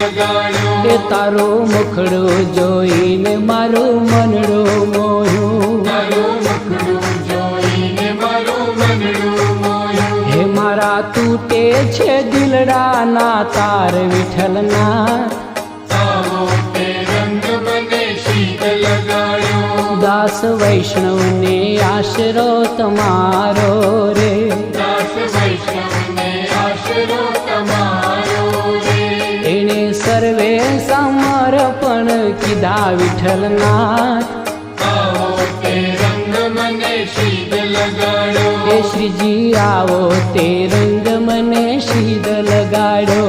એ તારું મુખડું જોઈને મારું મનડું મોહ્યું, હે મારા તૂટે છે દિલડાના તાર વિઠ્ઠલના, દાસ વૈષ્ણવને આશરો તમારો રે, એણે સર્વે સમર્પણ કીધા વિઠ્ઠલનાથ, એ શ્રીજી આવો તે રંગ મને શીદ લગાડો,